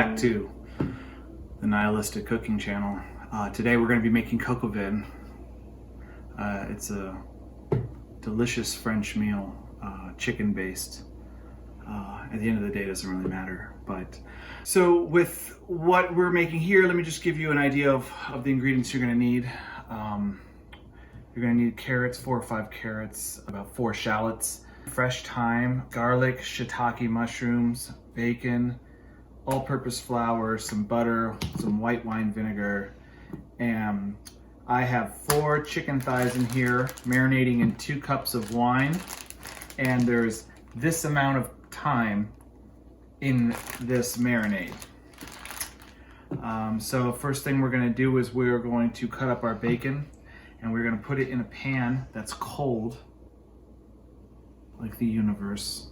back to the Nihilistic Cooking channel. Today we're going to be making Coq Au Vin. It's a delicious French meal, chicken based. At the end of the day, it doesn't really matter. But so with what we're making here, let me just give you an idea of the ingredients you're going to need. You're going to need carrots, 4 or 5 carrots, about 4 shallots, fresh thyme, garlic, shiitake mushrooms, bacon, all-purpose flour, some butter, some white wine vinegar, and I have 4 chicken thighs in here marinating in 2 cups of wine, and there's this amount of thyme in this marinade. So first thing we're going to do is we're going to cut up our bacon, and we're going to put it in a pan that's cold, like the universe.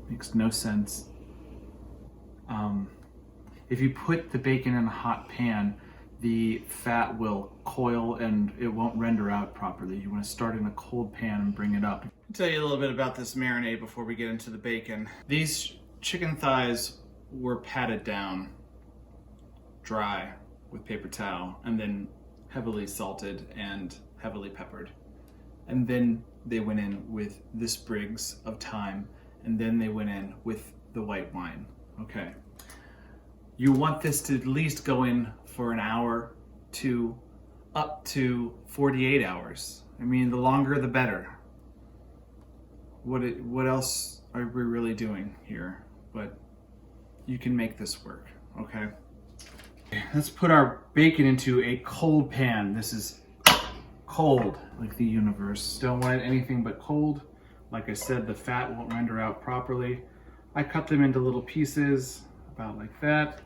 Makes no sense. If you put the bacon in a hot pan, the fat will coil and it won't render out properly. You want to start in a cold pan and bring it up. I'll tell you a little bit about this marinade before we get into the bacon. These chicken thighs were patted down dry with paper towel and then heavily salted and heavily peppered. And then they went in with this sprigs of thyme, and then they went in with the white wine. Okay. You want this to at least go in for an hour to up to 48 hours. I mean, the longer the better. What else are we really doing here? But you can make this work, okay? Let's put our bacon into a cold pan. This is cold, like the universe. Don't want anything but cold. Like I said, the fat won't render out properly. I cut them into little pieces, about like that.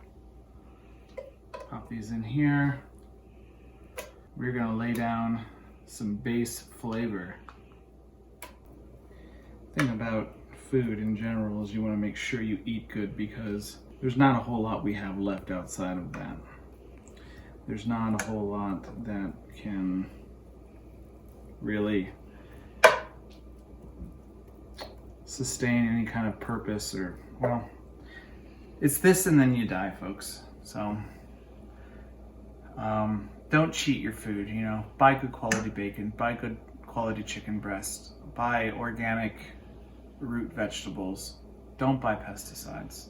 Pop these in here. We're gonna lay down some base flavor. The thing about food in general is you wanna make sure you eat good, because there's not a whole lot we have left outside of that. There's not a whole lot that can really sustain any kind of purpose, or, well, it's this and then you die, folks. So don't cheat your food, you know. Buy good quality bacon, buy good quality chicken breast, buy organic root vegetables. Don't buy pesticides,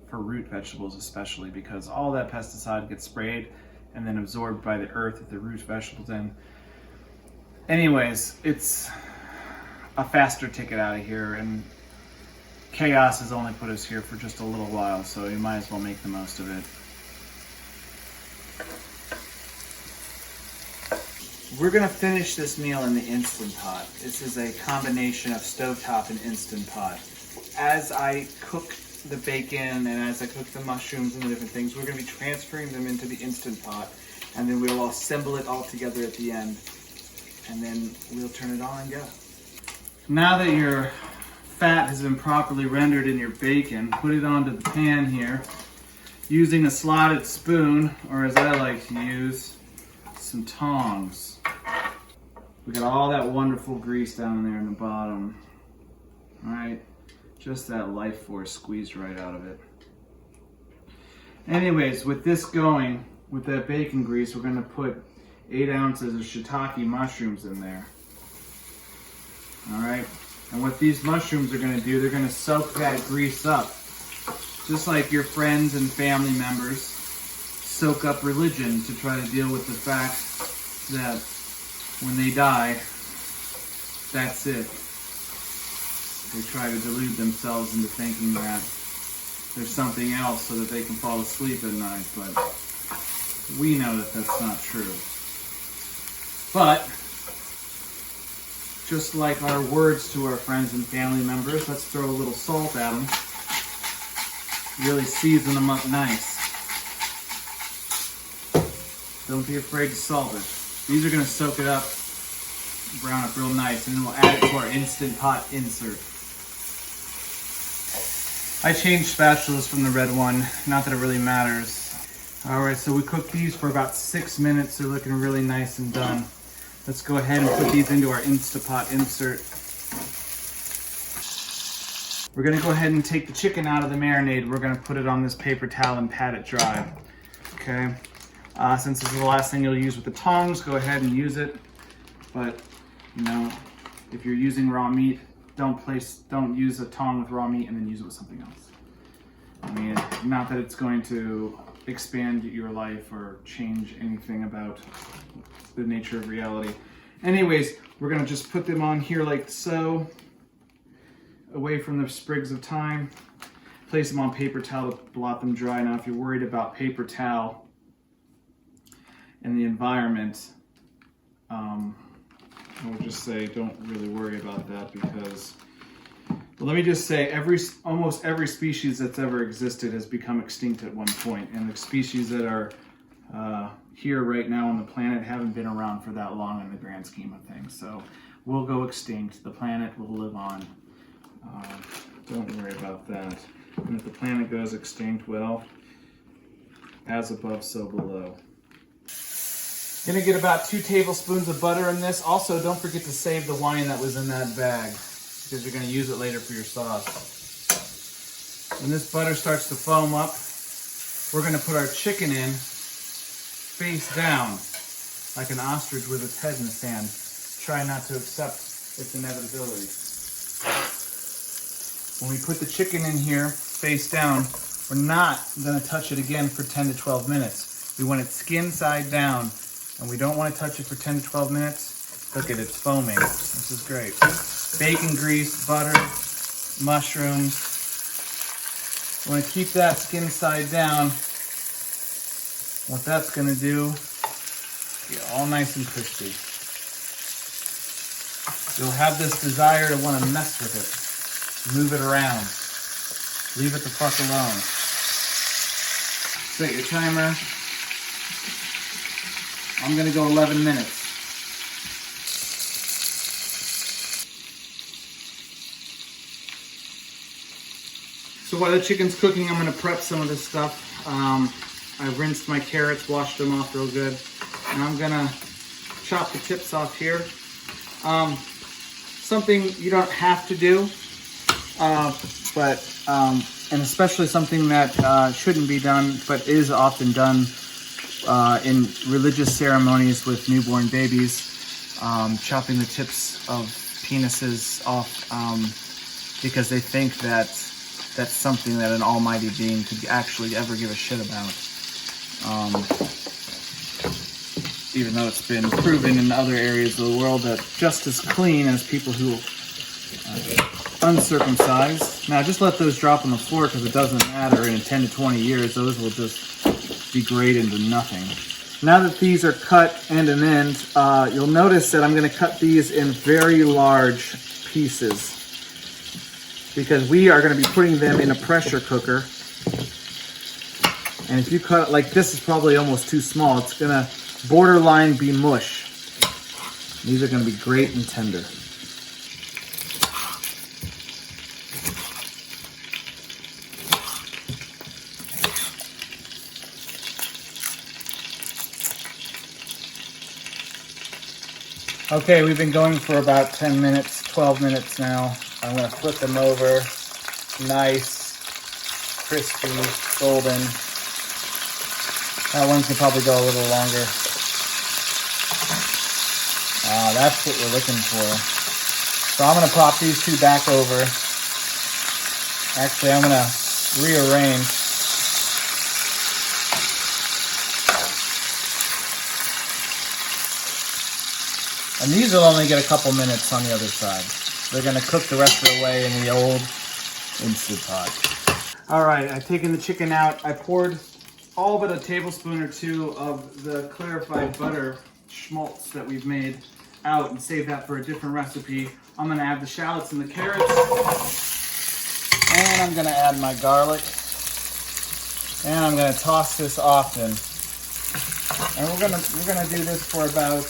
for root vegetables especially, because all that pesticide gets sprayed and then absorbed by the earth that the root vegetables in. Anyways, it's a faster ticket out of here, and chaos has only put us here for just a little while, so you might as well make the most of it. We're gonna finish this meal in the Instant Pot. This is a combination of stovetop and Instant Pot. As I cook the bacon and as I cook the mushrooms and the different things, we're gonna be transferring them into the Instant Pot, and then we'll assemble it all together at the end, and then we'll turn it on and go. Now that your fat has been properly rendered in your bacon, put it onto the pan here using a slotted spoon, or as I like to use, some tongs. We got all that wonderful grease down there in the bottom. All right, just that life force squeezed right out of it. Anyways, with this going, with that bacon grease, we're gonna put 8 ounces of shiitake mushrooms in there. All right, and what these mushrooms are gonna do, they're gonna soak that grease up, just like your friends and family members soak up religion to try to deal with the fact that when they die, that's it. They try to delude themselves into thinking that there's something else so that they can fall asleep at night, but we know that that's not true. But just like our words to our friends and family members, let's throw a little salt at them. Really season them up nice. Don't be afraid to salt it. These are gonna soak it up, brown up real nice, and then we'll add it to our Instant Pot insert. I changed spatulas from the red one, not that it really matters. All right, so we cooked these for about 6 minutes. They're looking really nice and done. Let's go ahead and put these into our Instant Pot insert. We're gonna go ahead and take the chicken out of the marinade. We're gonna put it on this paper towel and pat it dry, okay? Since this is the last thing you'll use with the tongs, go ahead and use it. But, you know, if you're using raw meat, don't use a tong with raw meat and then use it with something else. I mean, not that it's going to expand your life or change anything about the nature of reality. Anyways, we're gonna just put them on here like so, away from the sprigs of thyme. Place them on paper towel to blot them dry. Now, if you're worried about paper towel and the environment, I would just say don't really worry about that because, but let me just say, almost every species that's ever existed has become extinct at one point, and the species that are here right now on the planet haven't been around for that long in the grand scheme of things. So we'll go extinct. The planet will live on. Don't worry about that. And if the planet goes extinct, well, as above, so below. Gonna get about 2 tablespoons of butter in this. Also, don't forget to save the wine that was in that bag because you're gonna use it later for your sauce. When this butter starts to foam up, we're gonna put our chicken in face down like an ostrich with its head in the sand. Try not to accept its inevitability. When we put the chicken in here face down, we're not gonna touch it again for 10 to 12 minutes. We want it skin side down. And we don't want to touch it for 10 to 12 minutes. Look at it, it's foaming. This is great. Bacon grease, butter, mushrooms. We want to keep that skin side down. What that's going to do, get all nice and crispy. You'll have this desire to want to mess with it. Move it around. Leave it the fuck alone. Set your timer. I'm gonna go 11 minutes. So while the chicken's cooking, I'm gonna prep some of this stuff. I've rinsed my carrots, washed them off real good. And I'm gonna chop the tips off here. Something you don't have to do, and especially something that shouldn't be done, but is often done in religious ceremonies with newborn babies, chopping the tips of penises off because they think that that's something that an almighty being could actually ever give a shit about. Even though it's been proven in other areas of the world that just as clean as people who are uncircumcised. Now just let those drop on the floor because it doesn't matter. In 10 to 20 years, those will just degrade into nothing. Now that these are cut end and end, you'll notice that I'm going to cut these in very large pieces because we are going to be putting them in a pressure cooker. And if you cut it like this, is probably almost too small. It's going to borderline be mush. These are going to be great and tender. Okay, we've been going for about 10 minutes, 12 minutes now. I'm going to flip them over. Nice, crispy, golden. That one can probably go a little longer. That's what we're looking for. So I'm going to pop these two back over. Actually, I'm going to rearrange. And these will only get a couple minutes on the other side. They're going to cook the rest of the way in the old Instant Pot. All right, I've taken the chicken out. I poured all but a tablespoon or 2 of the clarified butter schmaltz that we've made out and save that for a different recipe. I'm going to add the shallots and the carrots. And I'm going to add my garlic. And I'm going to toss this often. And we're gonna do this for about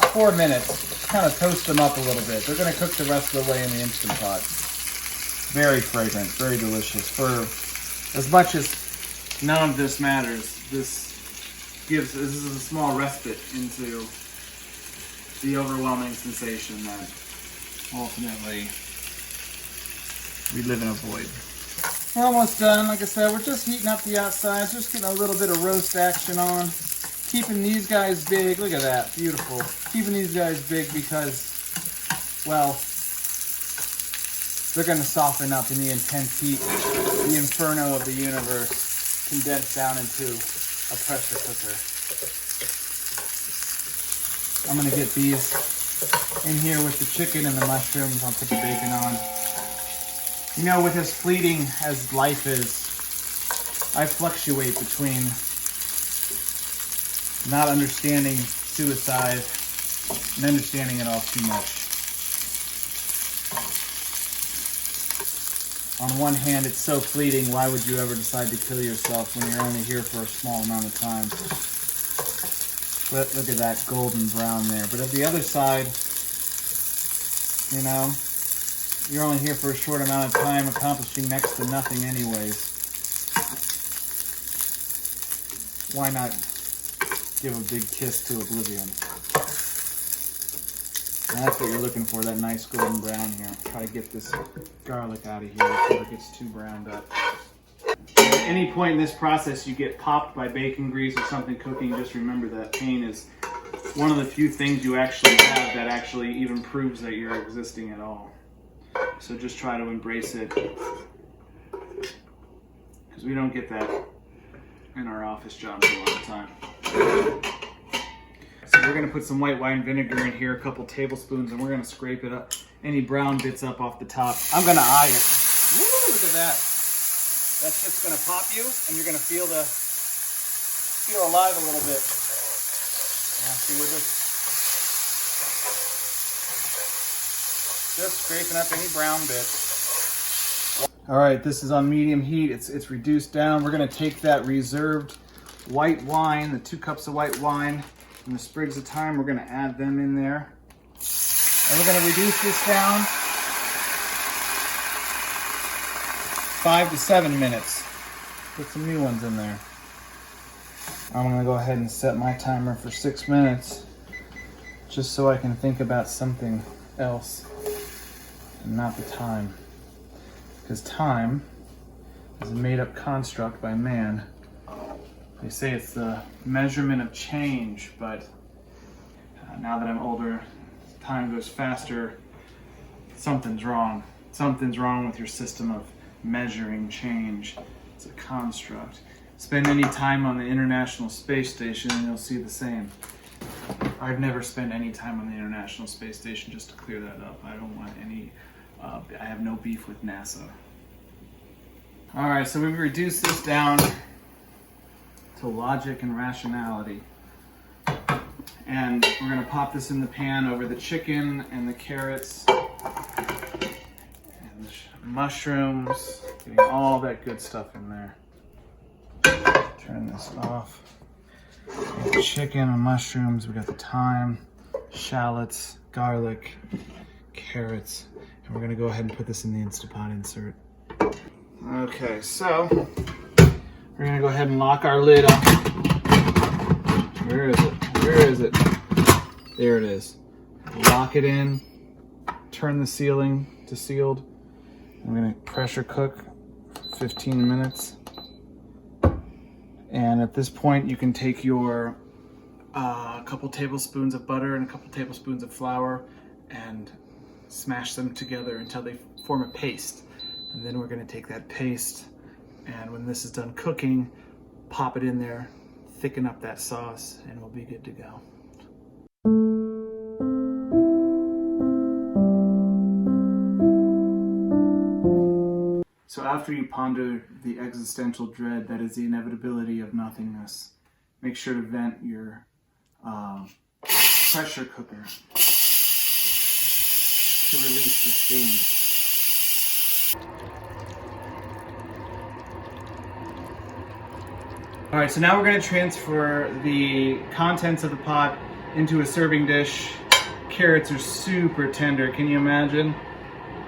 4 minutes. Kind of toast them up a little bit. They're going to cook the rest of the way in the Instant Pot. Very fragrant, very delicious. For as much as none of this matters, this is a small respite into the overwhelming sensation that ultimately we live in a void. We're almost done. Like I said, we're just heating up the outside, just getting a little bit of roast action on. Keeping these guys big. Look at that, beautiful. Keeping these guys big because, well, they're gonna soften up in the intense heat. The inferno of the universe condensed down into a pressure cooker. I'm gonna get these in here with the chicken and the mushrooms. I'll put the bacon on. You know, with as fleeting as life is, I fluctuate between not understanding suicide and understanding it all too much. On one hand, it's so fleeting, why would you ever decide to kill yourself when you're only here for a small amount of time? But look at that golden brown there. But at the other side, you know, you're only here for a short amount of time, accomplishing next to nothing anyways. Why not give a big kiss to oblivion? And that's what you're looking for, that nice golden brown here. Try to get this garlic out of here before it gets too browned up. At any point in this process you get popped by bacon grease or something cooking, just remember that pain is one of the few things you actually have that actually even proves that you're existing at all. So just try to embrace it, because we don't get that in our office jobs a lot of the time. So we're going to put some white wine vinegar in here, a couple tablespoons, and we're going to scrape it up, any brown bits up off the top. I'm going to eye it. Woo, look at that. That's just going to pop you, and you're going to feel alive a little bit. Now see, we're just scraping up any brown bits. All right, this is on medium heat. It's reduced down. We're going to take that reserved white wine, the 2 cups of white wine, and the sprigs of thyme, we're going to add them in there. And we're going to reduce this down 5 to 7 minutes. Put some new ones in there. I'm going to go ahead and set my timer for 6 minutes, just so I can think about something else and not the time. Because time is a made-up construct by man. They say it's the measurement of change, but now that I'm older, time goes faster. Something's wrong. Something's wrong with your system of measuring change. It's a construct. Spend any time on the International Space Station and you'll see the same. I've never spent any time on the International Space Station, just to clear that up. I don't want any, I have no beef with NASA. All right, so we've reduced this down to logic and rationality. And we're gonna pop this in the pan over the chicken and the carrots and the mushrooms, getting all that good stuff in there. Turn this off. The chicken and mushrooms, we got the thyme, shallots, garlic, carrots, and we're gonna go ahead and put this in the Instapot insert. Okay, so we're gonna go ahead and lock our lid on. Where is it? Where is it? There it is. Lock it in, turn the sealing to sealed. I'm gonna pressure cook 15 minutes. And at this point, you can take your couple tablespoons of butter and a couple tablespoons of flour and smash them together until they form a paste. And then we're gonna take that paste, and when this is done cooking, pop it in there, thicken up that sauce, and we'll be good to go. So after you ponder the existential dread that is the inevitability of nothingness, make sure to vent your pressure cooker to release the steam. All right, so now we're going to transfer the contents of the pot into a serving dish. Carrots are super tender. Can you imagine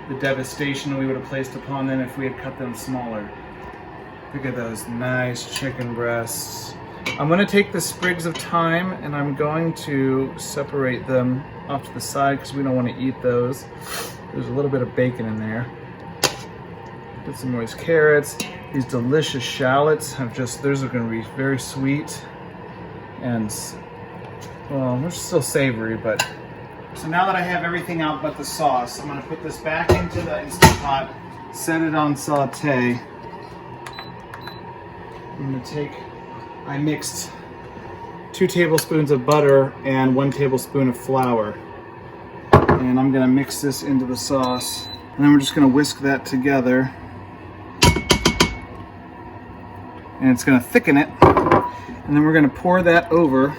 the devastation we would have placed upon them if we had cut them smaller? Look at those nice chicken breasts. I'm going to take the sprigs of thyme and I'm going to separate them off to the side because we don't want to eat those. There's a little bit of bacon in there. Put some moist carrots. These delicious shallots have those are going to be very sweet and, well, they're still savory, but. So now that I have everything out but the sauce, I'm going to put this back into the Instant Pot, set it on saute. I'm going to I mixed 2 tablespoons of butter and 1 tablespoon of flour. And I'm going to mix this into the sauce. And then we're just going to whisk that together. And it's going to thicken it. And then we're going to pour that over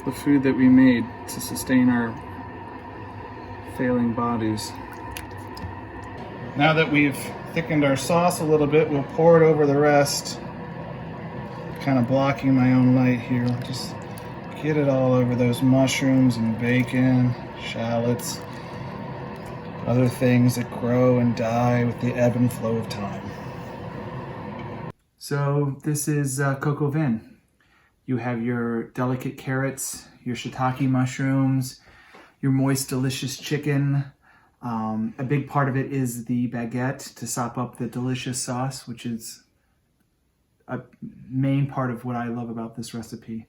the food that we made to sustain our failing bodies. Now that we've thickened our sauce a little bit, we'll pour it over the rest. Kind of blocking my own light here. Just get it all over those mushrooms and bacon, shallots, other things that grow and die with the ebb and flow of time. So this is Coq Au Vin. You have your delicate carrots, your shiitake mushrooms, your moist, delicious chicken. A big part of it is the baguette to sop up the delicious sauce, which is a main part of what I love about this recipe.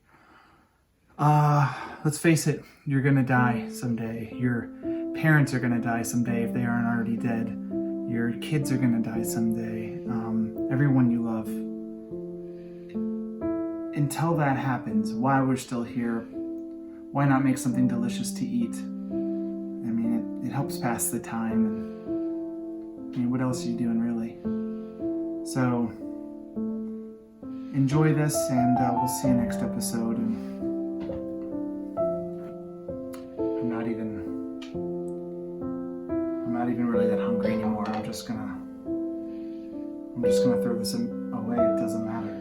Let's face it, you're gonna die someday. Your parents are gonna die someday if they aren't already dead. Your kids are gonna die someday. Everyone you love. Until that happens, while we're still here, why not make something delicious to eat? I mean, it helps pass the time, and I mean, what else are you doing, really? So, enjoy this, and we'll see you next episode. And I'm not even really that hungry anymore. I'm just gonna throw this away. It doesn't matter.